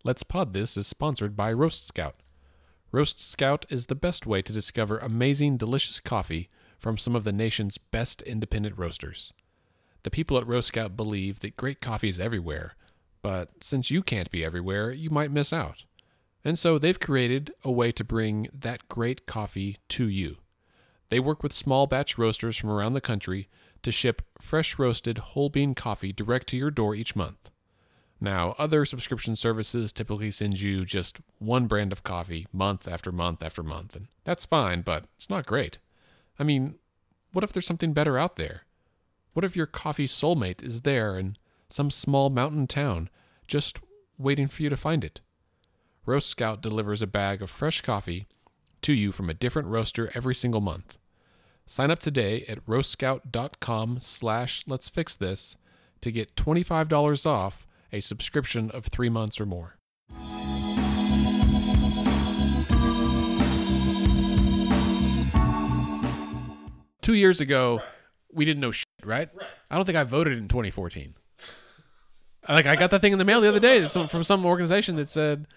Let's Pod This is sponsored by Roast Scout. Roast Scout is the best way to discover amazing, delicious coffee from some of the nation's best independent roasters. The people at Roast Scout believe that great coffee is everywhere, but since you can't be everywhere, you might miss out. And so they've created a way to bring that great coffee to you. They work with small batch roasters from around the country to ship fresh roasted whole bean coffee direct to your door each month. Now, other subscription services typically send you just one brand of coffee month after month after month, and that's fine, but it's not great. I mean, what if there's something better out there? What if your coffee soulmate is there in some small mountain town, just waiting for you to find it? Roast Scout delivers a bag of fresh coffee to you from a different roaster every single month. Sign up today at roastscout.com/letsfixthis to get $25 off a subscription of 3 months or more. 2 years ago, we didn't know shit, right? I don't think I voted in 2014. I got that thing in the mail the other day from some organization that said,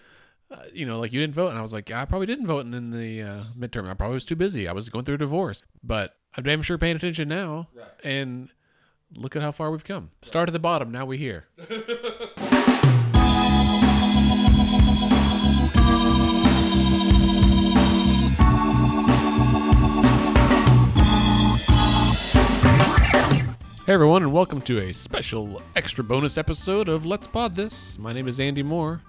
you didn't vote. And I was like, yeah, I probably didn't vote in the midterm. I probably was too busy. I was going through a divorce. But I'm damn sure paying attention now. Right. And look at how far we've come. Right. Start at the bottom. Now we're here. Hey everyone, and welcome to a special extra bonus episode of Let's Pod This. My name is Andy Moore.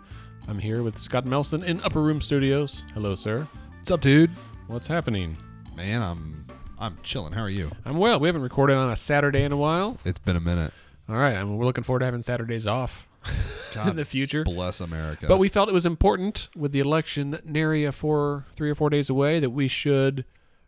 I'm here with Scott Melson in Upper Room Studios. Hello, sir. What's up, dude? What's happening? Man, I'm chilling. How are you? I'm well. We haven't recorded on a Saturday in a while. It's been a minute. All right, we're looking forward to having Saturdays off in the future. Bless America. But we felt it was important with the election nary 3 or 4 days away that we should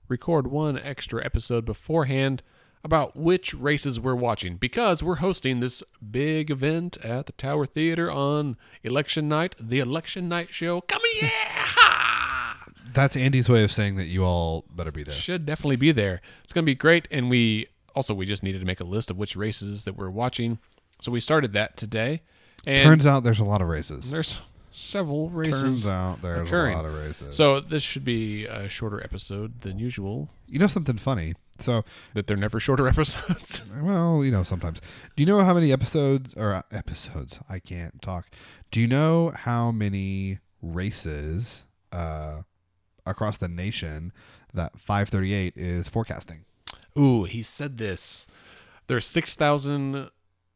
record one extra episode beforehand about which races we're watching, because we're hosting this big event at the Tower Theater on election night, the Election Night Show. Coming, yeah! That's Andy's way of saying that you all better be there. Should definitely be there. It's going to be great, and we just needed to make a list of which races that we're watching, so we started that today. And turns out there's a lot of races. There's several races. Turns out there's occurring. A lot of races. So this should be a shorter episode than usual. You know something funny? So that they're never shorter episodes. Well, sometimes. Do you know how many episodes? I can't talk. Do you know how many races across the nation that 538 is forecasting? Ooh, he said this. There's 6,000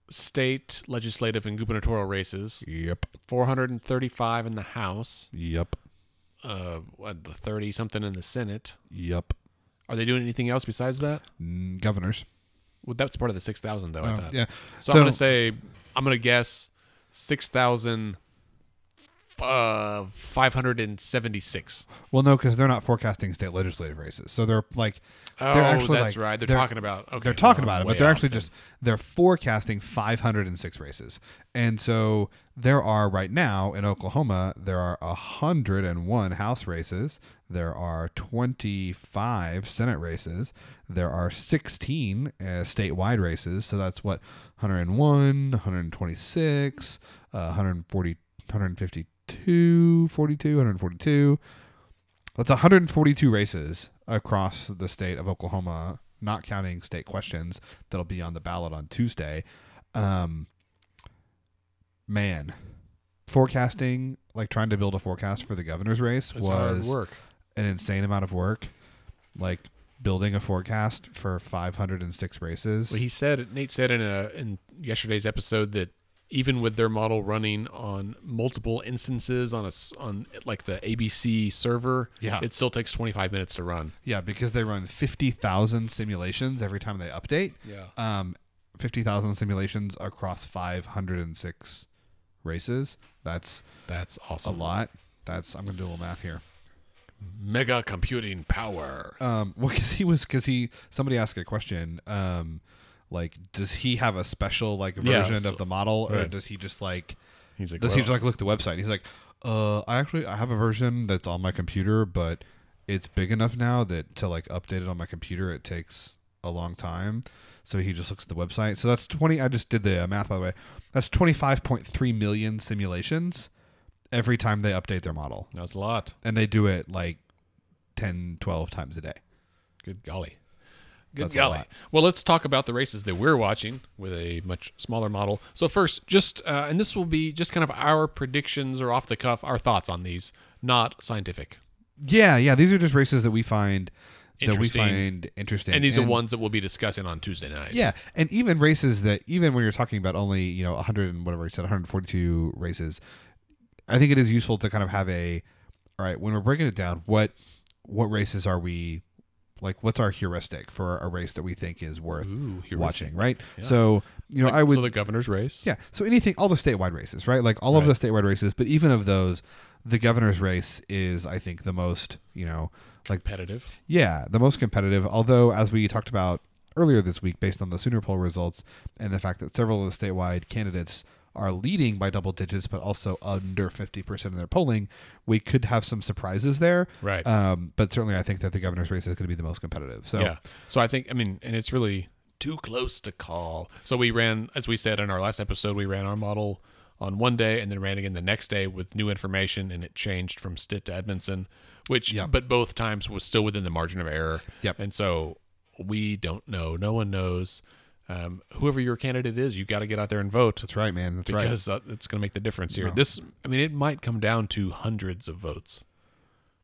state legislative and gubernatorial races. Yep. 435 in the House. Yep. 30 something in the Senate. Yep. Are they doing anything else besides that? Governors. Well, that's part of the 6,000, though, I thought. Yeah. So I'm going to guess 6,576. Well, no, because they're not forecasting state legislative races. So they're like... that's right. They're talking about... Okay, they're talking about it, but they're actually they're forecasting 506 races. And so there are, right now, in Oklahoma, there are 101 House races. There are 25 Senate races. There are 16 statewide races. So that's 101, 126, 140, 152, 42, 142. That's 142 races across the state of Oklahoma, not counting state questions that'll be on the ballot on Tuesday. Man, forecasting, like trying to build a forecast for the governor's race was hard work. An insane amount of work. Like building a forecast for 506 races. Well, Nate said in yesterday's episode that even with their model running on multiple instances on like the ABC server, it still takes 25 minutes to run. Yeah, because they run 50,000 simulations every time they update. Yeah. 50,000 simulations across 506 races. That's awesome. A lot. I'm going to do a little math here. Mega computing power. Well, somebody asked a question, like, does he have a special version of the model, or does he just he just look at the website? He's like, I have a version that's on my computer, but it's big enough now that to update it on my computer it takes a long time. So he just looks at the website. So that's 20. I just did the math, by the way. That's 25.3 million simulations, every time they update their model. That's a lot. And they do it like 10, 12 times a day. Good golly. That's a lot. Well, let's talk about the races that we're watching with a much smaller model. So first, just and this will be just kind of our predictions or off the cuff, our thoughts on these, not scientific. Yeah. These are just races that we find Interesting. interesting. And these are ones that we'll be discussing on Tuesday night. Yeah, and even races that, even when you're talking about only 100 and whatever you said, 142 races, I think it is useful to kind of have all right, when we're breaking it down, what races are we, like, what's our heuristic for a race that we think is worth watching, right? Yeah. So, I would... So the governor's race? Yeah, so all the statewide races, right? Like, all of the statewide races, but even of those, the governor's race is, I think, the most, competitive. Yeah, the most competitive, although, as we talked about earlier this week, based on the Sooner poll results and the fact that several of the statewide candidates are leading by double digits, but also under 50% of their polling, we could have some surprises there. Right. But certainly I think that the governor's race is going to be the most competitive. So, yeah. So I think, and it's really too close to call. So we ran, as we said in our last episode, we ran our model on one day and then ran again the next day with new information, and it changed from Stitt to Edmondson, but both times was still within the margin of error. Yep. And so we don't know. No one knows. Whoever your candidate is, you got to get out there and vote. That's right, man. That's because it's going to make the difference here. No. It might come down to hundreds of votes.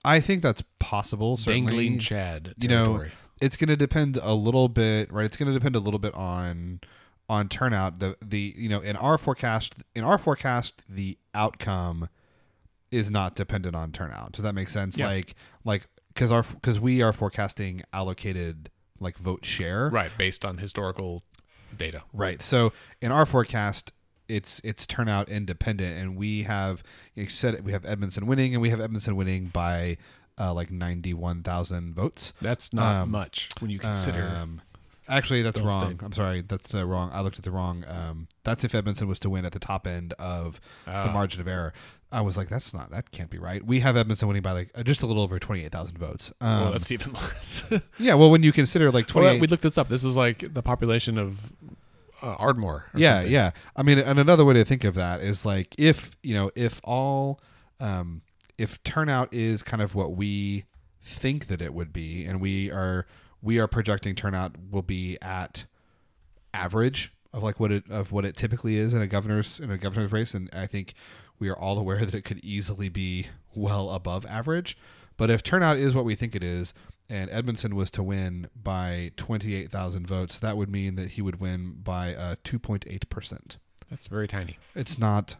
I think that's possible. Certainly. Dangling Chad territory. It's going to depend a little bit, right? It's going to depend a little bit on turnout. In our forecast, the outcome is not dependent on turnout. Does that make sense? Yeah. Because we are forecasting allocated vote share, right, based on historical data. Right. So in our forecast, it's turnout independent, and we have we have Edmondson winning, and we have Edmondson winning by 91,000 votes. That's not much when you consider. Actually, that's wrong. State. I'm sorry, that's wrong. I looked at the wrong. That's if Edmondson was to win at the top end of the margin of error. I was like, that can't be right. We have Edmondson winning by just a little over 28,000 votes. Well, that's even less. Yeah, well, when you consider 28... Well, we looked this up. This is like the population of Ardmore. Something. Yeah. I mean, and another way to think of that is if turnout is kind of what we think that it would be, and we are projecting turnout will be at average of what it typically is in a governor's race, and I think we are all aware that it could easily be well above average. But if turnout is what we think it is, and Edmondson was to win by 28,000 votes, that would mean that he would win by 2.8%. That's very tiny. It's not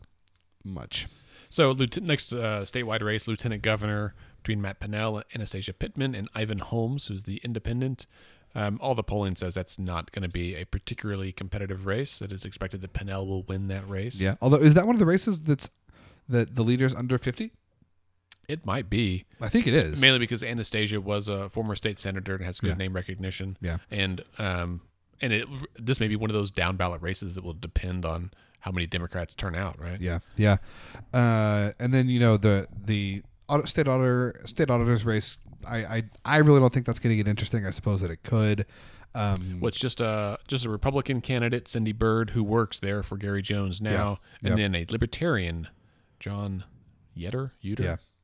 much. So next statewide race, lieutenant governor between Matt Pinnell, Anastasia Pittman, and Ivan Holmes, who's the independent. All the polling says that's not going to be a particularly competitive race. It is expected that Pinnell will win that race. Yeah. Although, is that one of the races that the leader's under 50? It might be. I think it is. Mainly because Anastasia was a former state senator and has good name recognition. Yeah. And this may be one of those down ballot races that will depend on how many Democrats turn out, right? Yeah. Yeah. And then the state auditor's race, I really don't think that's going to get interesting. I suppose that it could. Well, it's just a Republican candidate, Cindy Byrd, who works there for Gary Jones now, and then a Libertarian, John Uter.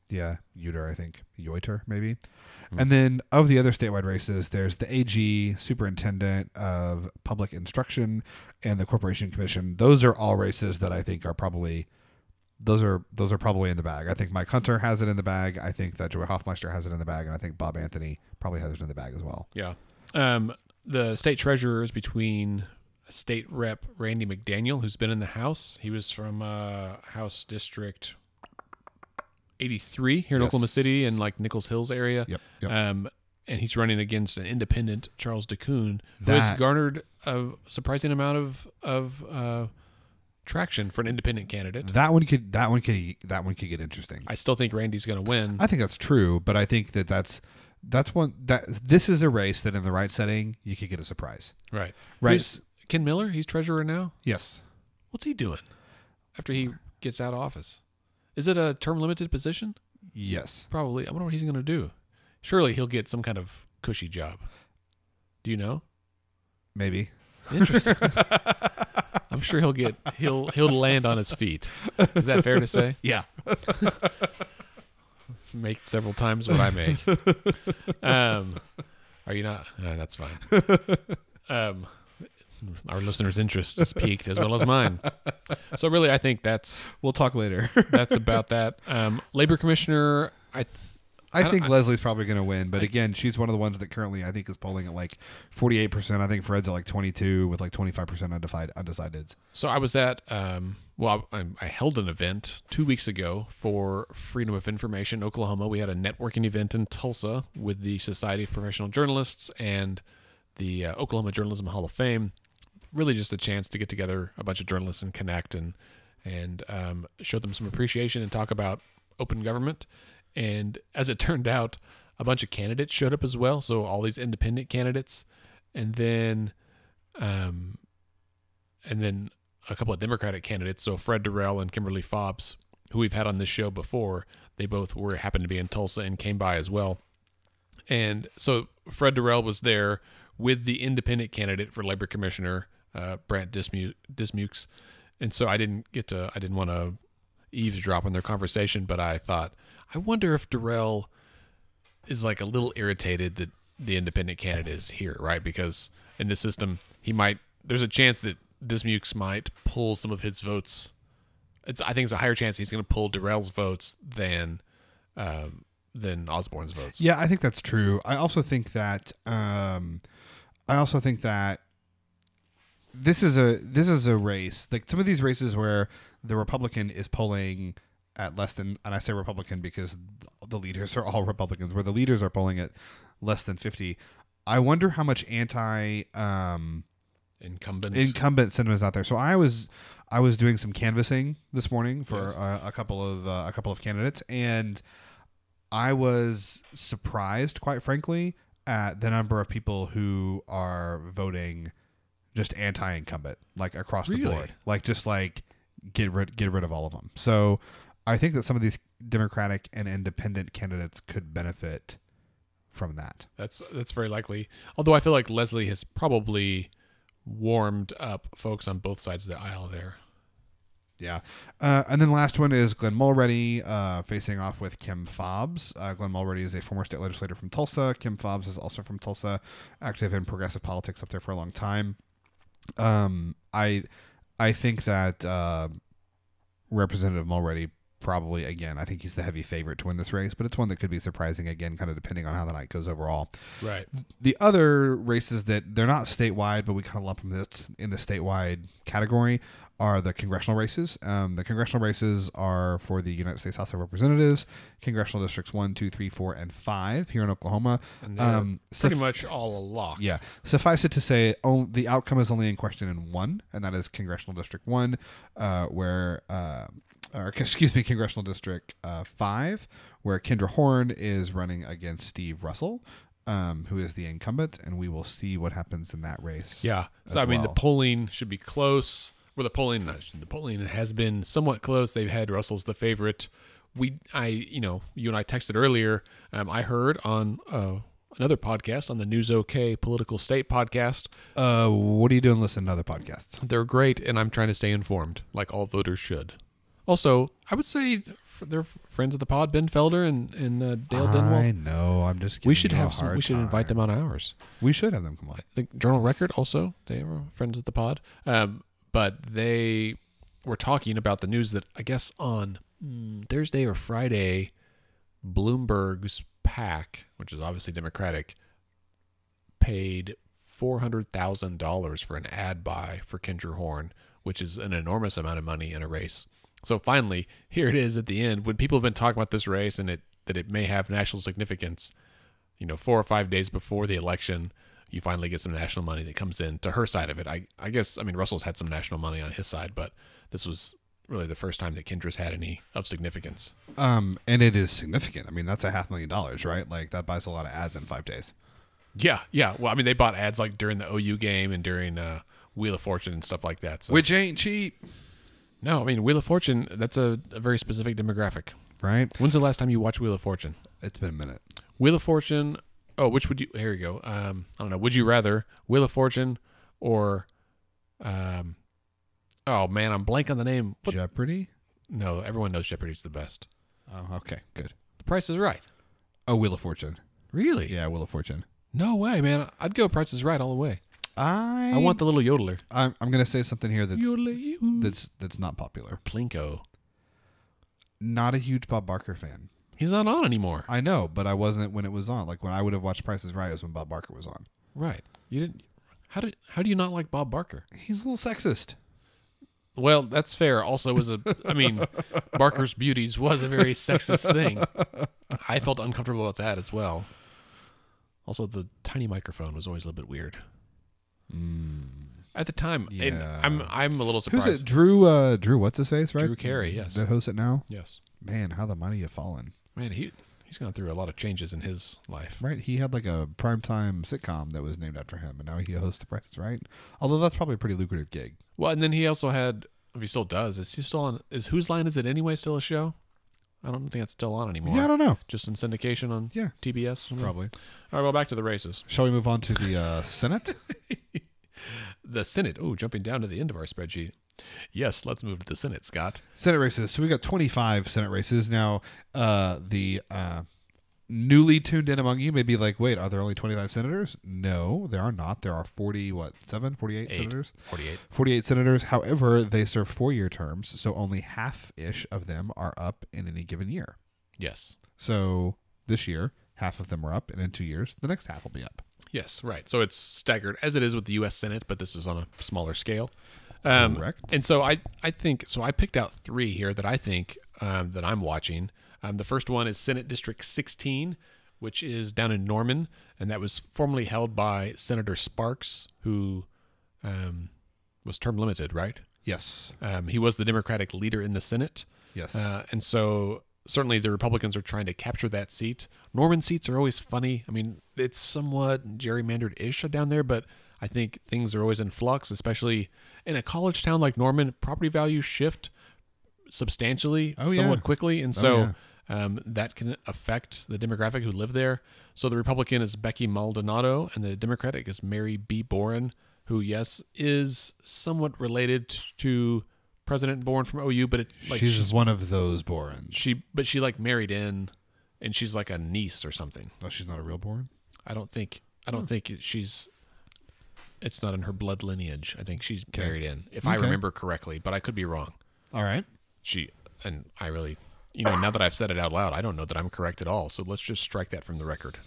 Yeah, Uter, I think. Yoiter, maybe. Mm-hmm. And then of the other statewide races, there's the AG, Superintendent of Public Instruction, and the Corporation Commission. Those are all races that I think are probably... Those are probably in the bag. I think Mike Hunter has it in the bag. I think that Joey Hoffmeister has it in the bag, and I think Bob Anthony probably has it in the bag as well. Yeah. The state treasurer is between State Rep Randy McDaniel, who's been in the House. He was from House District 83 here in Oklahoma City and Nichols Hills area. Yep. And he's running against an independent, Charles DeCoon, who has garnered a surprising amount of traction for an independent candidate. That one could get interesting. I still think Randy's going to win. I think that's true, but I think that's one that this is a race that in the right setting you could get a surprise. Right. Who's Ken Miller? He's treasurer now. Yes. What's he doing after he gets out of office? Is it a term limited position? Yes. Probably. I wonder what he's going to do. Surely he'll get some kind of cushy job. Do you know? Maybe. Interesting. I'm sure he'll land on his feet. Is that fair to say? Yeah. Make several times what I make. Are you not? That's fine. Our listeners' interest is piqued as well as mine. So really, I think we'll talk later. That's about that. Labor Commissioner, I think Leslie's probably going to win, but again, she's one of the ones that currently I think is polling at like 48%. I think Fred's at like 22 with like 25% undecideds. So I was at, I held an event 2 weeks ago for Freedom of Information Oklahoma. We had a networking event in Tulsa with the Society of Professional Journalists and the Oklahoma Journalism Hall of Fame. Really just a chance to get together a bunch of journalists and connect and show them some appreciation and talk about open government. And as it turned out, a bunch of candidates showed up as well. So all these independent candidates, and then a couple of Democratic candidates. So Fred Durrell and Kimberly Fobbs, who we've had on this show before, they both happened to be in Tulsa and came by as well. And so Fred Durrell was there with the independent candidate for Labor Commissioner, Brant Dismukes. And so I didn't want to eavesdrop on their conversation, but I thought, I wonder if Durrell is like a little irritated that the independent candidate is here, right? Because in this system, there's a chance that Dismukes might pull some of his votes. I think it's a higher chance he's going to pull Durrell's votes than Osborne's votes. Yeah, I think that's true. I also think that this is a race. Like some of these races where the Republican is polling at less than, and I say Republican because the leaders are all Republicans, where the leaders are polling at less than 50. I wonder how much incumbent sentiment is out there. So I was doing some canvassing this morning for a couple of candidates, and I was surprised, quite frankly, at the number of people who are voting just anti-incumbent, like across the board, like just like get rid of all of them. So I think that some of these Democratic and independent candidates could benefit from that. That's very likely. Although I feel like Leslie has probably warmed up folks on both sides of the aisle there. Yeah. And then the last one is Glenn Mulready facing off with Kim Fobbs. Glenn Mulready is a former state legislator from Tulsa. Kim Fobbs is also from Tulsa, active in progressive politics up there for a long time. I think that Representative Mulready probably, again, I think he's the heavy favorite to win this race, but it's one that could be surprising, again, kind of depending on how the night goes overall. Right. The other races that they're not statewide, but we kind of lump them in the statewide category are the congressional races. The congressional races are for the United States House of Representatives, congressional districts 1, 2, 3, 4, and 5 here in Oklahoma. And pretty much all a lock. Yeah. Suffice it to say, the outcome is only in question in one, and that is congressional district 1, congressional district 5, where Kendra Horn is running against Steve Russell, who is the incumbent, and we will see what happens in that race. Yeah. So, the polling should be close. Well, the polling has been somewhat close. They've had Russell's the favorite. You and I texted earlier. I heard on another podcast, on the News OK Political State podcast. What are you doing listening to other podcasts? They're great, and I'm trying to stay informed, like all voters should. Also, I would say they're friends of the pod, Ben Felder and Dale Denwall. I know. I'm just kidding. We should invite them on ours. We should have them come on. The Journal Record also, they are friends of the pod. But they were talking about the news that I guess on Thursday or Friday, Bloomberg's PAC, which is obviously Democratic, paid $400,000 for an ad buy for Kendra Horn, which is an enormous amount of money in a race. So finally, here it is at the end, when people have been talking about this race and that it may have national significance, 4 or 5 days before the election, you finally get some national money that comes in to her side of it. I guess Russell's had some national money on his side, but this was really the first time that Kendra's had any of significance. And it is significant. That's $500,000, right? Like that buys a lot of ads in 5 days. Yeah. Well, they bought ads like during the OU game and during Wheel of Fortune and stuff like that. So. Which ain't cheap. No, Wheel of Fortune, that's a very specific demographic. Right. When's the last time you watched Wheel of Fortune? It's been a minute. Wheel of Fortune... Oh, which would you... Here you go. I don't know. Would you rather Wheel of Fortune or Oh man, I'm blank on the name. What? Jeopardy? No, everyone knows Jeopardy's the best. Oh, okay, good. The Price is Right. Oh, Wheel of Fortune. Really? Yeah, Wheel of Fortune. No way, man. I'd go Price is Right all the way. I want the little yodeler. I'm gonna say something here Yodeler. that's not popular. Plinko. Not a huge Bob Barker fan. He's not on anymore. I know, but I wasn't when it was on. Like when I would have watched Price is Right, it was when Bob Barker was on. Right. You didn't. How do you not like Bob Barker? He's a little sexist. Well, that's fair. Also, Barker's Beauties was a very sexist thing. I felt uncomfortable with that as well. Also, the tiny microphone was always a little bit weird. At the time, Yeah. and I'm a little surprised. Who's it? Drew, what's his face, right? Drew Carey, yes. That hosts it now? Yes. Man, how the mighty have fallen. Man, he's gone through a lot of changes in his life. Right, he had like a primetime sitcom that was named after him, and now he hosts The Price is Right. Although that's probably a pretty lucrative gig. Well, and then he also had, if he still does, is he still on, is Whose Line Is It Anyway still a show? I don't think it's still on anymore. Yeah, I don't know. Just in syndication on TBS? Probably. All right, well, back to the races. Shall we move on to the Senate? The Senate. Oh, jumping down to the end of our spreadsheet. Yes, let's move to the Senate, Scott. Senate races. So we got 25 Senate races. Now, the newly tuned in among you may be like, wait, are there only 25 senators? No, there are not. There are 48 senators? 48 senators. However, they serve 4-year terms, so only half-ish of them are up in any given year. Yes. So this year, half of them are up, and in 2 years, the next half will be up. Yes, right. So it's staggered, as it is with the U.S. Senate, but this is on a smaller scale. Correct. And so I think, so I picked out 3 here that I think that I'm watching. The first one is Senate District 16, which is down in Norman, and that was formerly held by Senator Sparks, who was term limited, right? Yes. He was the Democratic leader in the Senate. Yes. And so certainly the Republicans are trying to capture that seat. Norman seats are always funny. I mean, it's somewhat gerrymandered-ish down there, but I think things are always in flux, especially in a college town like Norman. Property values shift substantially, somewhat quickly, and so that can affect the demographic who live there. So the Republican is Becky Maldonado, and the Democratic is Mary B. Boren, who, yes, is somewhat related to President Boren from OU, but she's one of those Borens. She married in, and she's like a niece or something. Oh, she's not a real Boren? I don't think she's. It's not in her blood lineage. I think she's married in, if I remember correctly, but I could be wrong. All right. I really, now that I've said it out loud, I don't know that I'm correct at all. So let's just strike that from the record.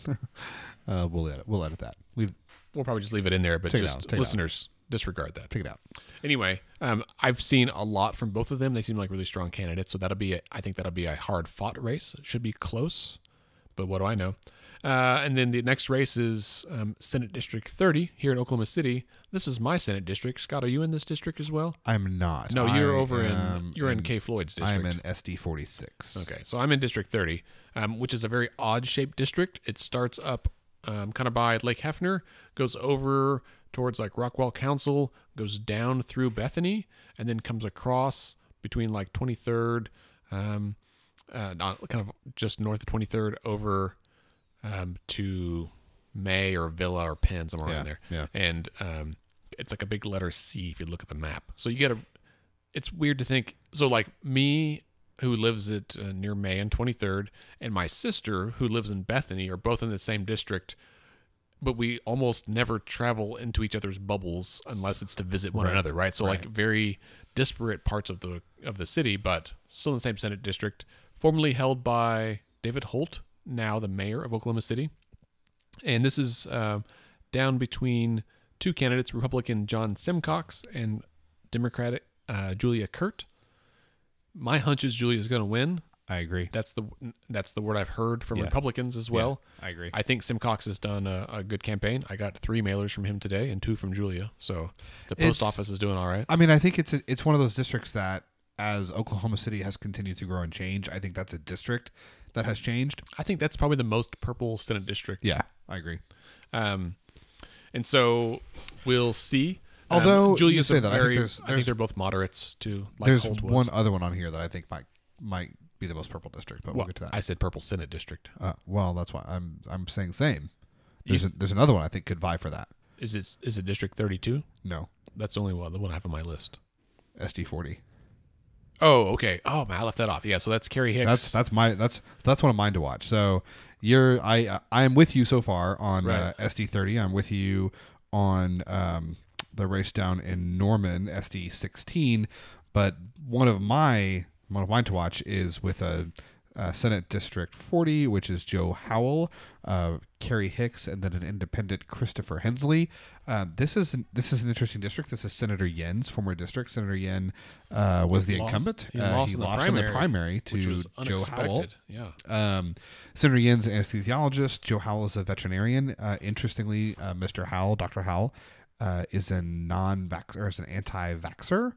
We'll edit that. We'll probably just leave it in there, but just listeners, disregard that. Take it out. Anyway, I've seen a lot from both of them. They seem like really strong candidates. So I think that'll be a hard fought race. It should be close, but what do I know? And then the next race is Senate District 30 here in Oklahoma City. This is my Senate district. Scott, are you in this district as well? I'm not. No, you're in K. Floyd's district. I'm in SD 46. Okay, so I'm in District 30, which is a very odd-shaped district. It starts up kind of by Lake Hefner, goes over towards like Rockwell Council, goes down through Bethany, and then comes across between like 23rd, kind of just north of 23rd over to May or Villa or Penn, somewhere around there. Yeah. And it's like a big letter C if you look at the map. So it's weird to think. So like me, who lives at near May and 23rd, and my sister, who lives in Bethany, are both in the same district, but we almost never travel into each other's bubbles unless it's to visit one another, right? So like very disparate parts of the city, but still in the same Senate district, formerly held by David Holt, now the mayor of Oklahoma City. And this is down between 2 candidates, Republican John Simcox and Democratic Julia Kurt. My hunch is Julia's going to win. I agree. That's the word I've heard from Republicans as well. Yeah, I agree. I think Simcox has done a good campaign. I got 3 mailers from him today and 2 from Julia. So the post office is doing all right. I mean, I think it's one of those districts that, as Oklahoma City has continued to grow and change, I think that's a district that has changed. I think that's probably the most purple Senate district. Yeah, I agree. And so we'll see. Although Julia's you say that, I think they're both moderates too. Like there's Holt was. one other one on here that I think might be the most purple district, but we'll get to that. I said purple Senate district. Well, that's why I'm saying same. There's another one I think could vie for that. Is it District 32? No, that's only the one I have on my list. SD40. Oh, okay. Oh man, I left that off. Yeah, so that's Carrie Hicks. That's one of mine to watch. So I am with you so far on Right. SD30. I'm with you on the race down in Norman SD16. But one of mine to watch is with a Senate District 40, which is Joe Howell, Carrie Hicks, and then an independent Christopher Hensley. This is an interesting district. This is Senator Yen's former district. Senator Yen was the incumbent. He lost in the primary to which was Joe Howell. unexpected. Yeah. Senator Yen's an anesthesiologist. Joe Howell is a veterinarian. Interestingly, Mr. Howell, Dr. Howell, is a non-vaxxer, is an anti-vaxxer.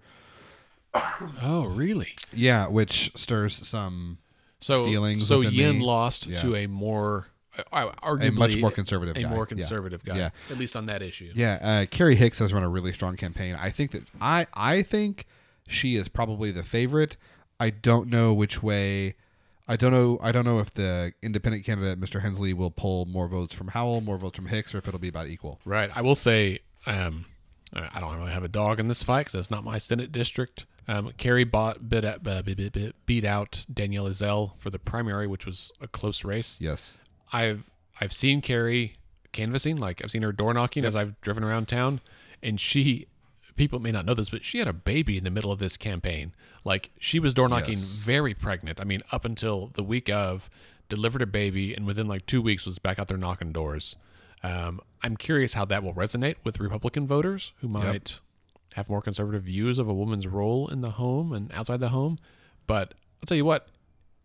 Oh, really? Yeah, which stirs some feelings. So within Yin me. lost Yeah. to a more, arguably a much more conservative guy. A more conservative guy. Yeah. At least on that issue. Yeah, Carrie Hicks has run a really strong campaign. I think that I think she is probably the favorite. I don't know which way. I don't know if the independent candidate, Mr. Hensley, will pull more votes from Howell, more votes from Hicks, or if it'll be about equal. Right. I will say, I don't really have a dog in this fight because it's not my Senate district. Carrie beat out Danielle Ezell for the primary, which was a close race. Yes. I've seen Carrie canvassing, like I've seen her door knocking as I've driven around town, and people may not know this, but she had a baby in the middle of this campaign. Like she was door knocking very pregnant. I mean, up until the week of, delivered a baby, and within like 2 weeks was back out there knocking doors. I'm curious how that will resonate with Republican voters who might have more conservative views of a woman's role in the home and outside the home. But I'll tell you what,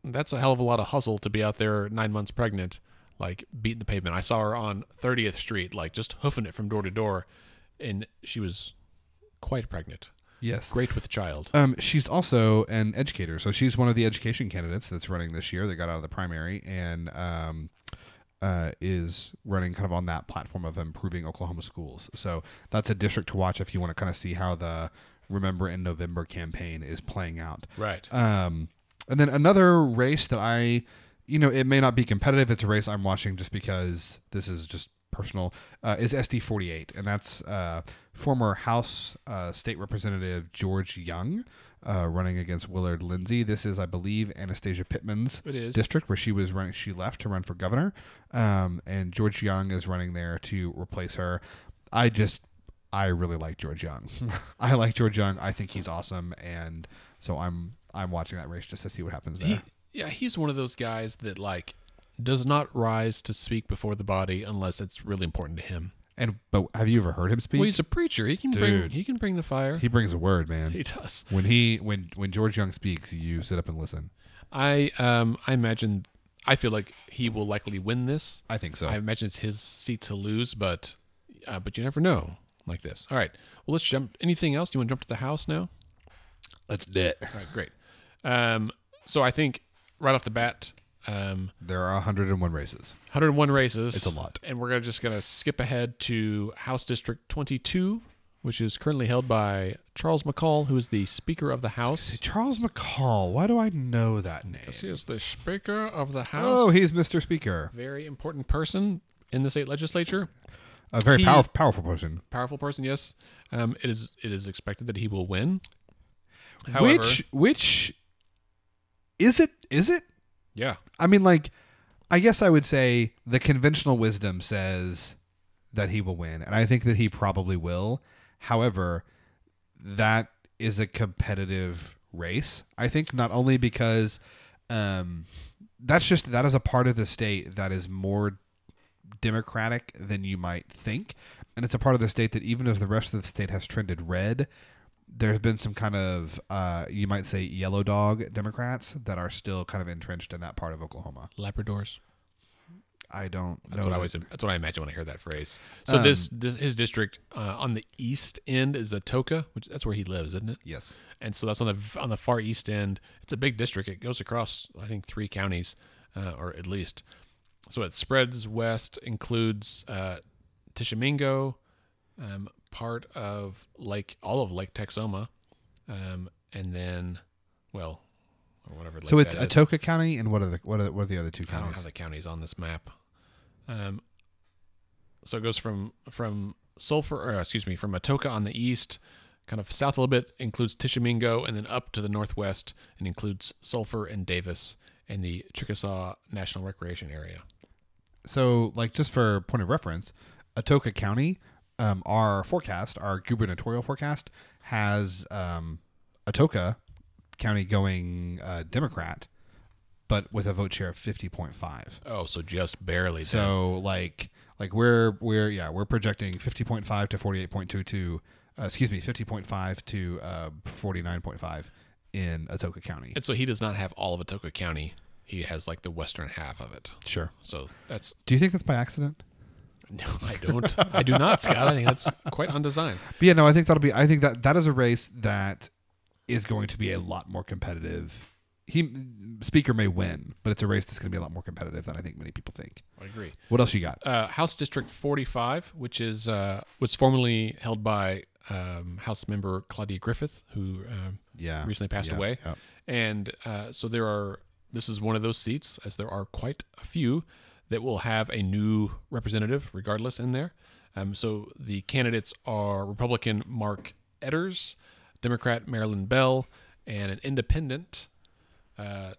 that's a hell of a lot of hustle to be out there 9 months pregnant, like beating the pavement. I saw her on 30th Street, like just hoofing it from door to door, and she was quite pregnant. Yes. Great with child. She's also an educator. So she's one of the education candidates that's running this year. They got out of the primary and is running kind of on that platform of improving Oklahoma schools. So that's a district to watch if you want to kind of see how the Remember in November campaign is playing out. Right. And then another race that it may not be competitive. It's a race I'm watching just because this is just personal, is SD48. And that's former House State Representative George Young running against Willard Lindsay. This is, I believe, Anastasia Pittman's district where she was running. She left to run for governor. And George Young is running there to replace her. I really like George Young. I like George Young. I think he's awesome. And so I'm watching that race just to see what happens there. He's one of those guys that like does not rise to speak before the body unless it's really important to him. But have you ever heard him speak? Well, he's a preacher. He can bring the fire. He brings a word, man. He does. When George Young speaks, you sit up and listen. I imagine. I feel like he will likely win this. I think so. I imagine it's his seat to lose, but you never know. Like this. All right. Well, let's jump. Anything else? Do you want to jump to the House now? Let's do it. All right. Great. So I think right off the bat, there are 101 races. 101 races. It's a lot. And we're just going to skip ahead to House District 22, which is currently held by Charles McCall, who is the Speaker of the House. Charles McCall. Why do I know that name? Yes, he is the Speaker of the House. Oh, he's Mr. Speaker. Very important person in the state legislature. A very powerful person. Powerful person, yes. It is expected that he will win. However, which is it? Is it? Yeah. I mean, like, I guess I would say the conventional wisdom says that he will win, and I think that he probably will. However, that is a competitive race. I think not only because that is a part of the state that is more Democratic than you might think, and it's a part of the state that even if the rest of the state has trended red, there's been some kind of you might say yellow dog Democrats that are still kind of entrenched in that part of Oklahoma. Labradors. I don't know. That's what I imagine when I hear that phrase. So his district on the east end is Atoka, that's where he lives, isn't it? Yes. And so that's on the far east end. It's a big district. It goes across I think 3 counties, or at least. So it spreads west, includes Tishomingo, part of all of Lake Texoma, and then, or whatever. So it's Atoka County, and what are the other 2 counties? I don't have the counties on this map. So it goes from Sulphur, from Atoka on the east, kind of south a little bit includes Tishomingo, and then up to the northwest and includes Sulphur and Davis and the Chickasaw National Recreation Area. So, like, just for point of reference, Atoka County, our gubernatorial forecast has Atoka County going Democrat, but with a vote share of 50.5. Oh, so just barely. So we're projecting 50.5 to 48.22. 50.5 to 49.5 in Atoka County. And so he does not have all of Atoka County. He has like the western half of it. Sure. So that's. Do you think that's by accident? No, I don't. I do not, Scott. I think that's quite undesigned. But yeah, no, I think that is a race that is going to be a lot more competitive. Speaker may win, but it's a race that's going to be a lot more competitive than I think many people think. I agree. What else you got? House District 45, which is was formerly held by House member Claudia Griffith, who recently passed away. Yeah. And so this is one of those seats, as there are quite a few, that will have a new representative regardless in there. So the candidates are Republican Mark Edders, Democrat Marilyn Bell, and an independent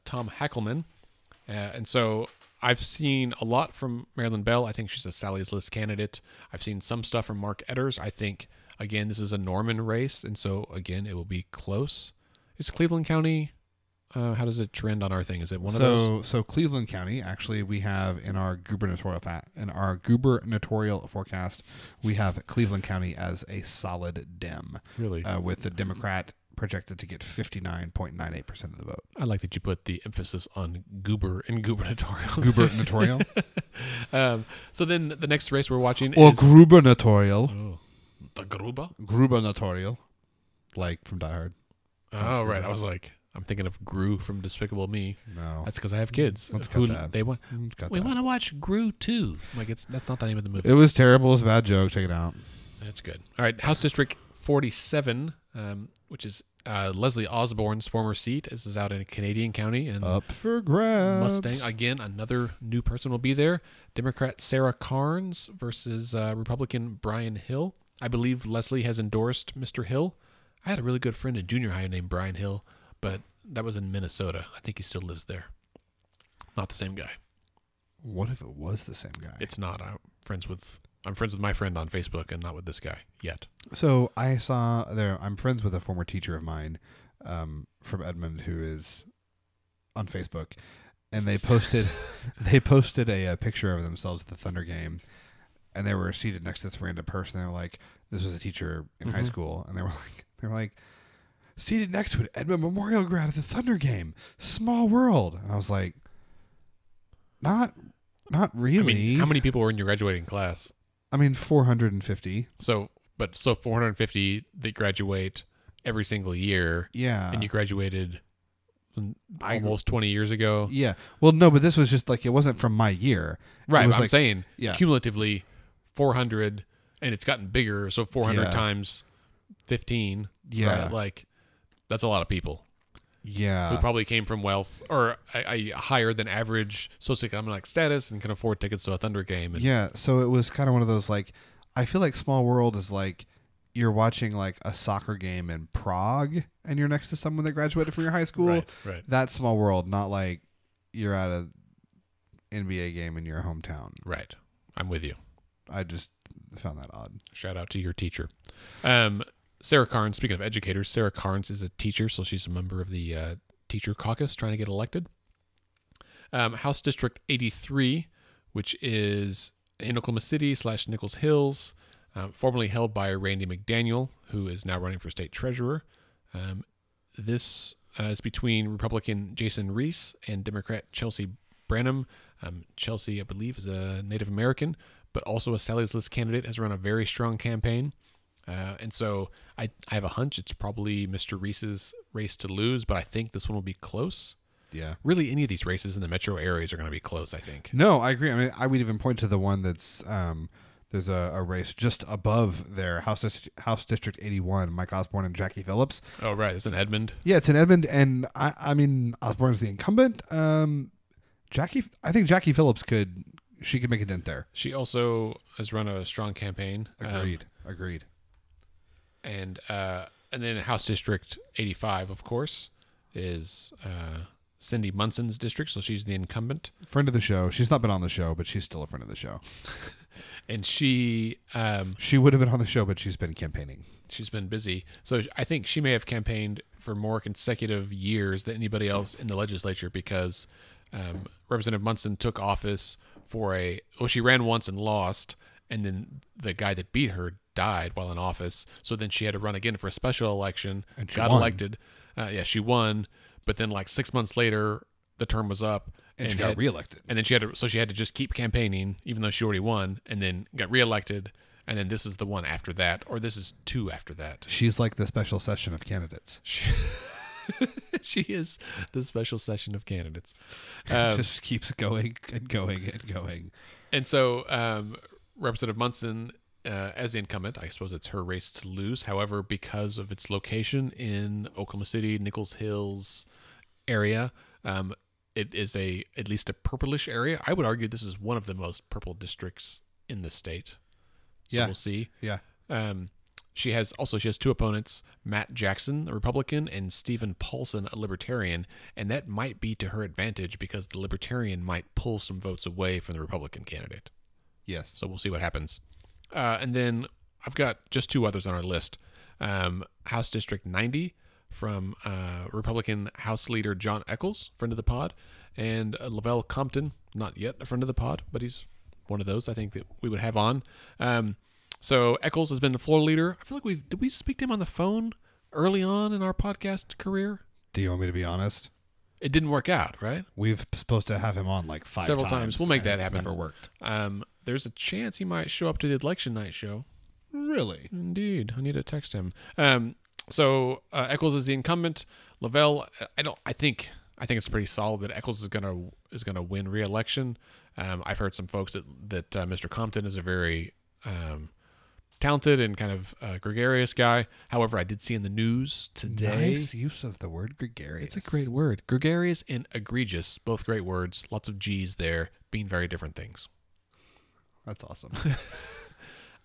Tom Hackelman. And so I've seen a lot from Marilyn Bell. I think she's a Sally's List candidate. I've seen some stuff from Mark Edders. I think, again, this is a Norman race, and so, again, it will be close. Is Cleveland County, how does it trend on our thing? Is it one of those? So Cleveland County, actually, we have in our gubernatorial forecast, we have Cleveland County as a solid Dem. Really? With the Democrat projected to get 59.98% of the vote. I like that you put the emphasis on goober and gubernatorial. Gubernatorial. So then the next race we're watching is... gubernatorial. Oh, the Gruba? Gubernatorial. Like from Die Hard. Oh, right. I was like, I'm thinking of Gru from Despicable Me. No. That's because I have kids. Let's cut that. We want to watch Gru 2. Like, that's not the name of the movie. It was terrible. It's a bad joke. Check it out. That's good. All right. House District 47, which is Leslie Osborne's former seat. This is out in Canadian County. And up for grabs. Mustang. Again, another new person will be there. Democrat Sarah Carnes versus Republican Brian Hill. I believe Leslie has endorsed Mr. Hill. I had a really good friend in junior high named Brian Hill, but that was in Minnesota. I think he still lives there. Not the same guy. What if it was the same guy? It's not. I'm friends with my friend on Facebook and not with this guy yet. So I saw there. I'm friends with a former teacher of mine from Edmond who is on Facebook, and they posted a picture of themselves at the Thunder game, and they were seated next to this random person. They were like, this was a teacher in high school, and they were like seated next to an Edmond Memorial grad at the Thunder game. Small world. And I was like, not really. I mean, how many people were in your graduating class? I mean, 450. So 450 that graduate every single year. Yeah. And you graduated almost 20 years ago. Yeah. Well, no, but this was just like, it wasn't from my year. Right. I'm saying cumulatively 400, and it's gotten bigger. So 400 times 15. Yeah. Right? Like, that's a lot of people. Yeah. Who probably came from wealth or a higher than average socioeconomic status and can afford tickets to a Thunder game. Yeah. So it was kind of one of those, like, I feel like Small World is like you're watching like a soccer game in Prague and you're next to someone that graduated from your high school. Right. That's Small World, not like you're at a NBA game in your hometown. Right. I'm with you. I just found that odd. Shout out to your teacher. Sarah Carnes, speaking of educators, Sarah Carnes is a teacher, so she's a member of the teacher caucus trying to get elected. House District 83, which is in Oklahoma City / Nichols Hills, formerly held by Randy McDaniel, who is now running for state treasurer. This is between Republican Jason Reese and Democrat Chelsea Branham. Chelsea, I believe, is a Native American, but also a Sally's List candidate, has run a very strong campaign. And so I have a hunch it's probably Mr. Reese's race to lose, but I think this one will be close. Yeah. Really, any of these races in the metro areas are going to be close, I think. No, I agree. I mean, I would even point to the one that's there's a race just above there, House District 81, Mike Osborne and Jackie Phillips. Oh, right. It's in Edmond. Yeah, it's in Edmond, and I mean, Osborne's the incumbent. I think Jackie Phillips could make a dent there. She also has run a strong campaign. Agreed. And And then House District 85, of course, is Cindy Munson's district, so she's the incumbent. Friend of the show. She's not been on the show, but she's still a friend of the show. And she would have been on the show, but she's been campaigning. She's been busy. So I think she may have campaigned for more consecutive years than anybody else in the legislature because Representative Munson took office she ran once and lost, and then the guy that beat her died while in office. So then she had to run again for a special election, and got elected. She won, but then like 6 months later, the term was up. And she got reelected. And then she had to just keep campaigning, even though she already won, and then got reelected. And then this is the one after that, or this is two after that. She's like the special session of candidates. She is the special session of candidates. Just keeps going and going and going. And so Representative Munson, as the incumbent, I suppose it's her race to lose. However, because of its location in Oklahoma City, Nichols Hills area, it is at least a purplish area. I would argue this is one of the most purple districts in the state. So we'll see. Yeah. She has two opponents, Matt Jackson, a Republican, and Stephen Paulson, a Libertarian, and that might be to her advantage because the Libertarian might pull some votes away from the Republican candidate. Yes. So we'll see what happens. And then I've got just two others on our list. House District 90 from Republican House Leader John Eccles, friend of the pod, and Lavelle Compton, not yet a friend of the pod, but he's one of those I think that we would have on. So Eccles has been the floor leader. I feel like did we speak to him on the phone early on in our podcast career? Do you want me to be honest? It didn't work out, right? We've supposed to have him on like several times. We'll make that happen. Never worked. There's a chance he might show up to the election night show. Really? Indeed. I need to text him. So Eccles is the incumbent. Lavelle, I think it's pretty solid that Eccles is gonna win re-election. I've heard some folks that Mr. Compton is a very talented and kind of gregarious guy. However, I did see in the news today. Nice use of the word gregarious. It's a great word. Gregarious and egregious, both great words. Lots of G's there, being very different things. That's awesome.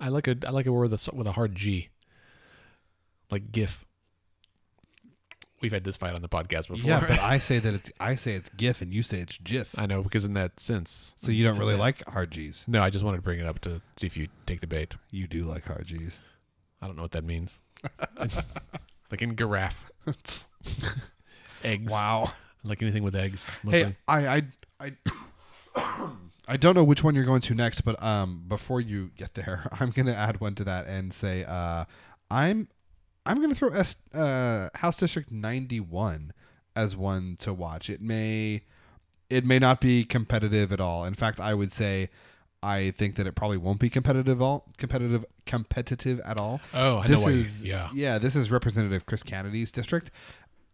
I like a word with a hard G, like GIF. We've had this fight on the podcast before. Yeah, but I say it's GIF and you say it's GIF. I know, because in that sense. So you don't really like hard G's? No, I just wanted to bring it up to see if you take the bait. You do like hard G's. I don't know what that means. Like in giraffe. Eggs. Wow. Like anything with eggs. Mostly. Hey, I don't know which one you're going to next, but before you get there, I'm going to add one to that and say I'm going to throw House District 91 as one to watch. It may not be competitive at all. In fact, I would say I think that it probably won't be competitive at all. Oh, I know why. Yeah, this is Representative Chris Kennedy's district.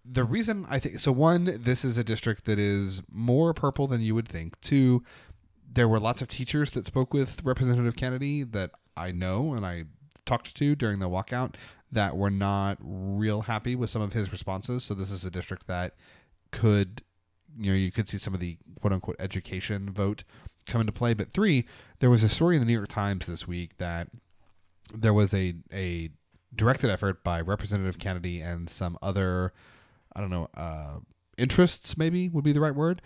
The reason I think so, one, this is a district that is more purple than you would think. Two, there were lots of teachers that spoke with Representative Kennedy that I know and I talked to during the walkout that were not real happy with some of his responses. So this is a district that could, you could see some of the quote unquote education vote come into play. But three, there was a story in the New York Times this week that there was a directed effort by Representative Kennedy and some other, interests maybe would be the right word,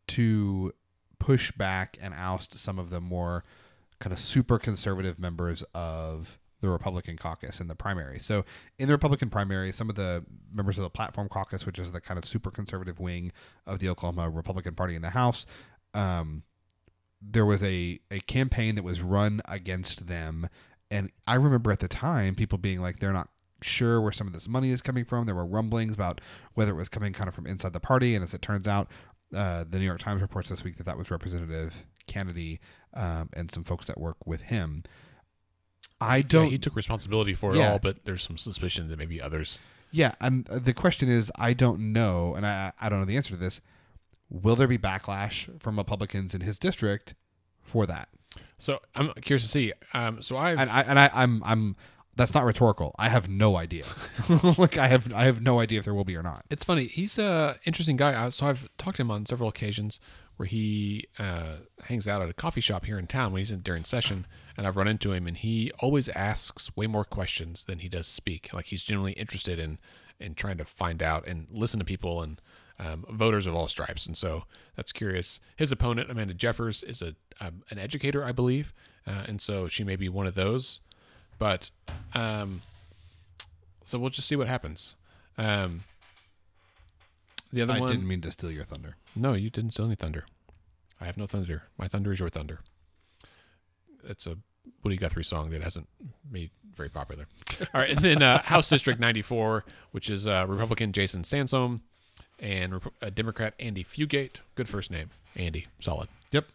to push back and oust some of the more kind of super conservative members of the Republican caucus in the primary. So in the Republican primary, some of the members of the Platform Caucus, which is the kind of super conservative wing of the Oklahoma Republican Party in the House, there was a campaign that was run against them. And I remember at the time people being like, they're not sure where some of this money is coming from. There were rumblings about whether it was coming kind of from inside the party. And as it turns out, the New York Times reports this week that was Representative Kennedy and some folks that work with him. He took responsibility for it all, but there's some suspicion that maybe others. Yeah, and the question is, I don't know, and I don't know the answer to this. Will there be backlash from Republicans in his district for that? So I'm curious to see. That's not rhetorical. I have no idea. Like I have no idea if there will be or not. It's funny. He's a interesting guy. So I've talked to him on several occasions where he hangs out at a coffee shop here in town when he's in during session, and I've run into him, and he always asks way more questions than he does speak. Like he's genuinely interested in trying to find out and listen to people and voters of all stripes, and so that's curious. His opponent, Amanda Jeffers, is an educator, I believe, and so she may be one of those. But so we'll just see what happens. The other one. I didn't mean to steal your thunder. No, you didn't steal any thunder. I have no thunder. My thunder is your thunder. It's a Woody Guthrie song that hasn't made very popular. All right, and then House District 94, which is Republican Jason Sansome and Democrat Andy Fugate. Good first name, Andy. Solid. Yep.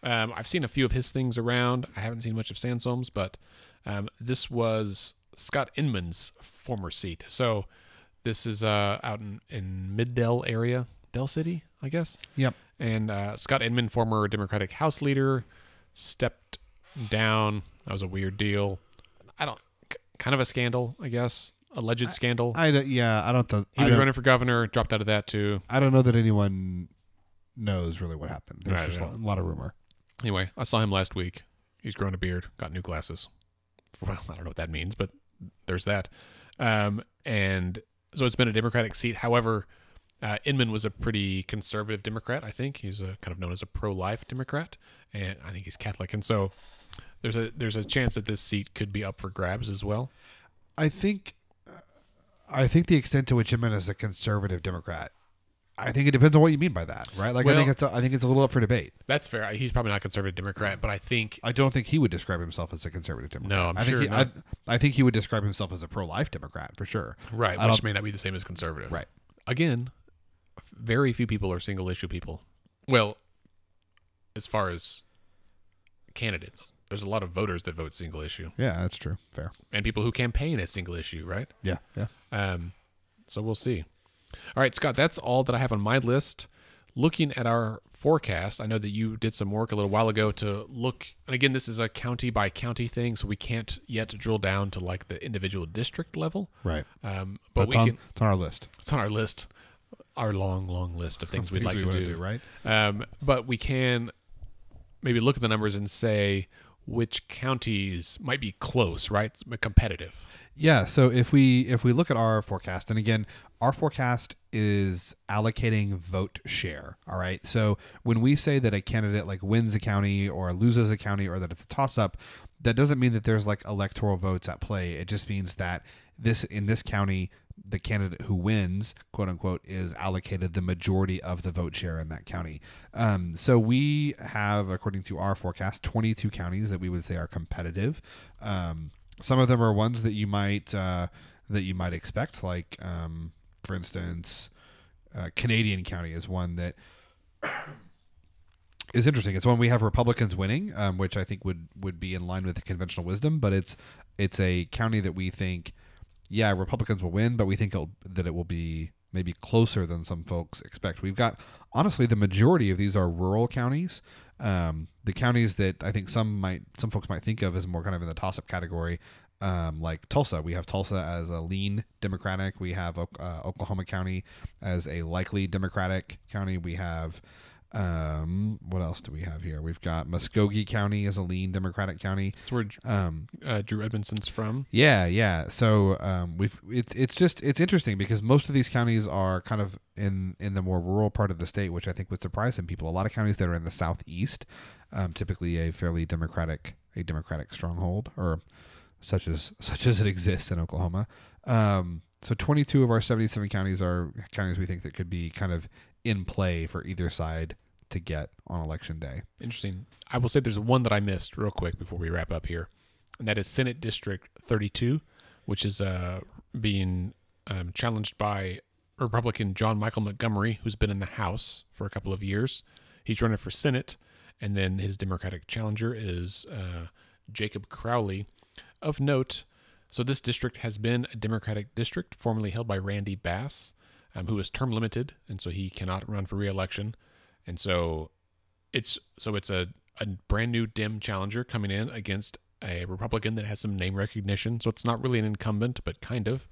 I've seen a few of his things around. I haven't seen much of Sansome's, but this was Scott Inman's former seat. So this is out in Mid-Dell area, Dell City, I guess. Yep. And Scott Inman, former Democratic House leader, stepped down. That was a weird deal. Kind of a scandal, I guess. Alleged scandal. I don't. He was running for governor, dropped out of that too. I don't know that anyone knows really what happened. There's just a lot of rumor. Anyway, I saw him last week. He's grown a beard, got new glasses. Well, I don't know what that means, but there's that. And so it's been a Democratic seat. However, Inman was a pretty conservative Democrat, I think. He's kind of known as a pro-life Democrat, and I think he's Catholic. And so there's a chance that this seat could be up for grabs as well. I think the extent to which Inman is a conservative Democrat, I think it depends on what you mean by that, right? Like, well, I think it's a little up for debate. That's fair. He's probably not a conservative Democrat, but I don't think he would describe himself as a conservative Democrat. No, I'm sure not. I think he would describe himself as a pro-life Democrat for sure. Right, which may not be the same as conservative. Right. Again, very few people are single issue people. Well, as far as candidates, there's a lot of voters that vote single issue. Yeah, that's true. Fair. And people who campaign as single issue, right? Yeah. So we'll see. All right, Scott, that's all that I have on my list. Looking at our forecast, I know that you did some work a little while ago to look, and again, this is a county by county thing, so we can't yet drill down to like the individual district level. Right. But it's on our list. It's on our list, our long list of things we'd like to do. Right. But we can maybe look at the numbers and say which counties might be close, right? Competitive. Yeah. So if we look at our forecast, and again, our forecast is allocating vote share. All right. So when we say that a candidate like wins a county or loses a county or that it's a toss up, that doesn't mean that there's like electoral votes at play. It just means that in this county, the candidate who wins, quote unquote, is allocated the majority of the vote share in that county. So we have, according to our forecast, 22 counties that we would say are competitive. Some of them are ones that you might expect, like for instance, Canadian County is one that is interesting. It's one we have Republicans winning, which I think would be in line with the conventional wisdom. But it's a county that we think, yeah, Republicans will win, but we think that it will be maybe closer than some folks expect. We've got, honestly, the majority of these are rural counties. The counties that I think some folks might think of as more kind of in the toss-up category, like Tulsa. We have Tulsa as a lean Democratic. We have Oklahoma County as a likely Democratic county. We have what else do we have here? We've got Muskogee County as a lean Democratic county. That's where Drew Edmondson's from. Yeah. So it's interesting because most of these counties are kind of in the more rural part of the state, which I think would surprise some people. A lot of counties that are in the southeast, typically a fairly Democratic stronghold, or such as it exists in Oklahoma. So 22 of our 77 counties are counties we think that could be kind of in play for either side to get on election day. Interesting. I will say there's one that I missed real quick before we wrap up here, and that is Senate District 32, which is being challenged by Republican John Michael Montgomery, who's been in the House for a couple of years. He's running for Senate, and then his Democratic challenger is Jacob Crowley. Of note, so this district has been a Democratic district formerly held by Randy Bass, who is term limited, and so he cannot run for re-election. And so it's a brand new Dem challenger coming in against a Republican that has some name recognition, so it's not really an incumbent, but kind of.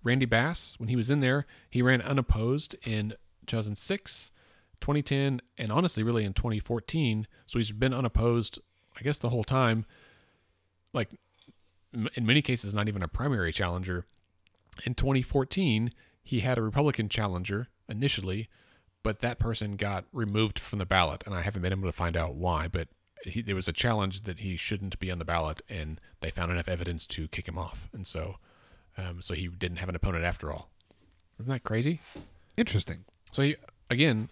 Randy Bass, when he was in there, he ran unopposed in 2006, 2010, and honestly, really in 2014. So he's been unopposed, I guess, the whole time. Like, in many cases, not even a primary challenger. In 2014, he had a Republican challenger initially, but that person got removed from the ballot, and I haven't been able to find out why, but there was a challenge that he shouldn't be on the ballot, and they found enough evidence to kick him off. And so he didn't have an opponent after all. Isn't that crazy? Interesting. So he, again,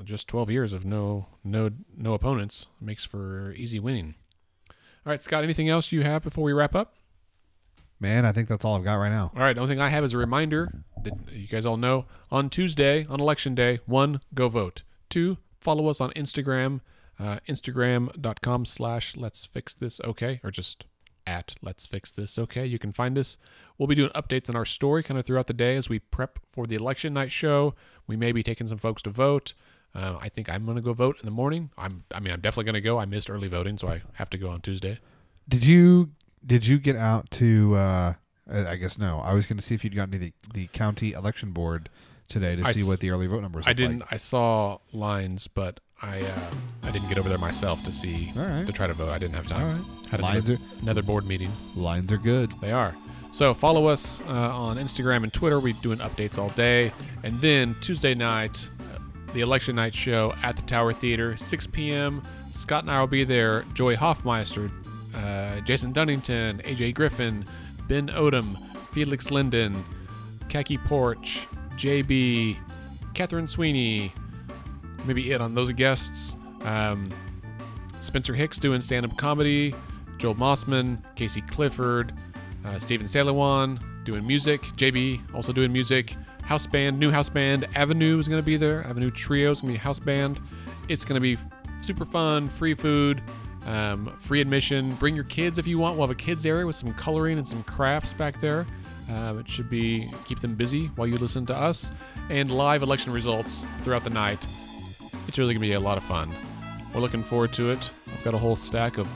just 12 years of no opponents makes for easy winning. All right, Scott, anything else you have before we wrap up? Man, I think that's all I've got right now. All right, the only thing I have is a reminder that you guys all know, on Tuesday, on Election Day, 1, go vote. 2, follow us on Instagram, instagram.com/letsfixthisok, or just at Let's Fix This Okay. You can find us. We'll be doing updates on our story kind of throughout the day as we prep for the election night show. We may be taking some folks to vote. I think I'm going to go vote in the morning. I'm definitely going to go. I missed early voting, so I have to go on Tuesday. Did you get out to, I guess no. I was going to see if you'd gotten to the county election board today to see what the early vote numbers look I didn't. like. I saw lines, but I didn't get over there myself to see, to try to vote. I didn't have time. All right. Had another board meeting. Lines are good. They are. So follow us on Instagram and Twitter. We're doing updates all day. And then Tuesday night, the election night show at the Tower Theater, 6 p.m. Scott and I will be there. Joey Hoffmeister, Jason Dunnington, AJ Griffin, Ben Odom, Felix Linden, Khaki Porch, JB, Catherine Sweeney, maybe it on those guests. Spencer Hicks doing stand-up comedy, Joel Mossman, Casey Clifford, Stephen Saliwan doing music, JB also doing music, house band, new house band, Avenue is going to be there, Avenue Trio is going to be a house band. It's going to be super fun, free food, free admission. Bring your kids if you want. We'll have a kids area with some coloring and some crafts back there. It should keep them busy while you listen to us, and live election results throughout the night. It's really going to be a lot of fun. We're looking forward to it. I've got a whole stack of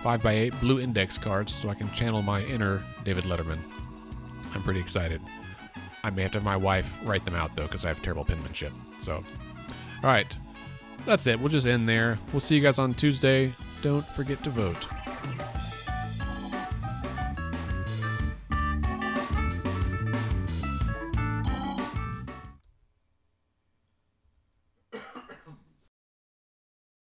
5x8 blue index cards so I can channel my inner David Letterman. I'm pretty excited. I may have to have my wife write them out, though, because I have terrible penmanship. So, all right. That's it. We'll just end there. We'll see you guys on Tuesday. Don't forget to vote.